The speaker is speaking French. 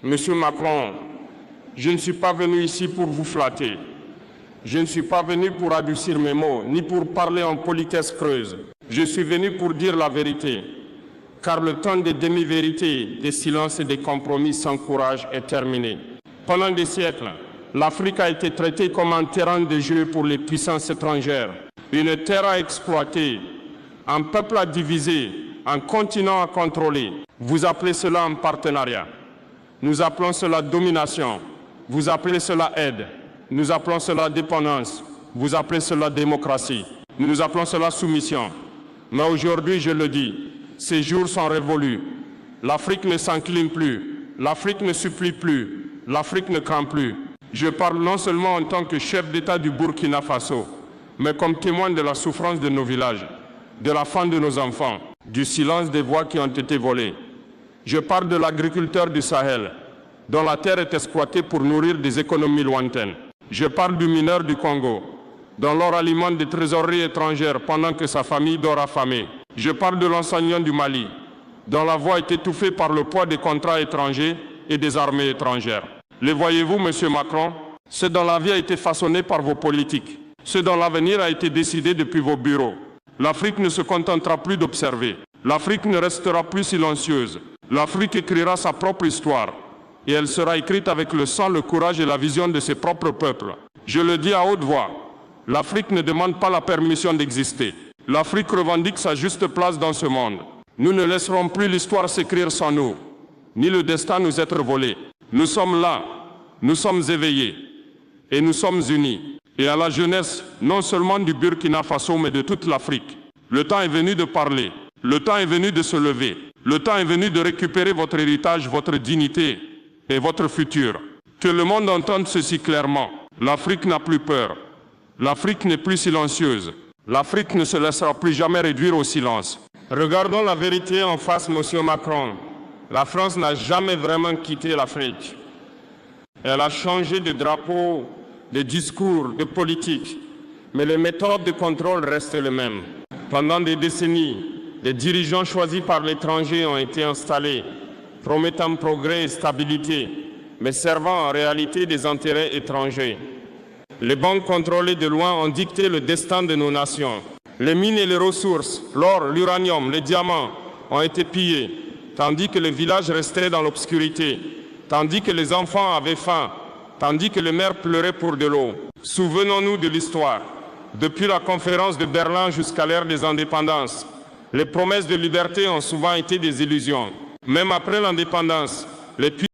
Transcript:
Monsieur Macron, je ne suis pas venu ici pour vous flatter. Je ne suis pas venu pour adoucir mes mots, ni pour parler en politesse creuse. Je suis venu pour dire la vérité, car le temps des demi-vérités, des silences et des compromis sans courage est terminé. Pendant des siècles, l'Afrique a été traitée comme un terrain de jeu pour les puissances étrangères, une terre à exploiter, un peuple à diviser, un continent à contrôler. Vous appelez cela un partenariat. Nous appelons cela domination. Vous appelez cela aide. Nous appelons cela dépendance. Vous appelez cela démocratie. Nous appelons cela soumission. Mais aujourd'hui, je le dis, ces jours sont révolus. L'Afrique ne s'incline plus. L'Afrique ne supplie plus. L'Afrique ne craint plus. Je parle non seulement en tant que chef d'État du Burkina Faso, mais comme témoin de la souffrance de nos villages, de la faim de nos enfants, du silence des voix qui ont été volées. Je parle de l'agriculteur du Sahel, dont la terre est exploitée pour nourrir des économies lointaines. Je parle du mineur du Congo, dont l'or alimente des trésoreries étrangères pendant que sa famille dort affamée. Je parle de l'enseignant du Mali, dont la voix est étouffée par le poids des contrats étrangers et des armées étrangères. Les voyez-vous, Monsieur Macron, ce dont la vie a été façonnée par vos politiques, ce dont l'avenir a été décidé depuis vos bureaux. L'Afrique ne se contentera plus d'observer. L'Afrique ne restera plus silencieuse. L'Afrique écrira sa propre histoire. Et elle sera écrite avec le sang, le courage et la vision de ses propres peuples. Je le dis à haute voix, l'Afrique ne demande pas la permission d'exister. L'Afrique revendique sa juste place dans ce monde. Nous ne laisserons plus l'histoire s'écrire sans nous, ni le destin nous être volé. Nous sommes là, nous sommes éveillés et nous sommes unis. Et à la jeunesse, non seulement du Burkina Faso, mais de toute l'Afrique, le temps est venu de parler, le temps est venu de se lever, le temps est venu de récupérer votre héritage, votre dignité et votre futur. Que le monde entende ceci clairement. L'Afrique n'a plus peur. L'Afrique n'est plus silencieuse. L'Afrique ne se laissera plus jamais réduire au silence. Regardons la vérité en face, Monsieur Macron. La France n'a jamais vraiment quitté l'Afrique. Elle a changé de drapeau, de discours, de politique. Mais les méthodes de contrôle restent les mêmes. Pendant des décennies, des dirigeants choisis par l'étranger ont été installés, promettant progrès et stabilité, mais servant en réalité des intérêts étrangers. Les banques contrôlées de loin ont dicté le destin de nos nations. Les mines et les ressources, l'or, l'uranium, les diamants ont été pillés, tandis que les villages restaient dans l'obscurité, tandis que les enfants avaient faim, tandis que les mères pleuraient pour de l'eau. Souvenons-nous de l'histoire. Depuis la conférence de Berlin jusqu'à l'ère des indépendances, les promesses de liberté ont souvent été des illusions. Même après l'indépendance, les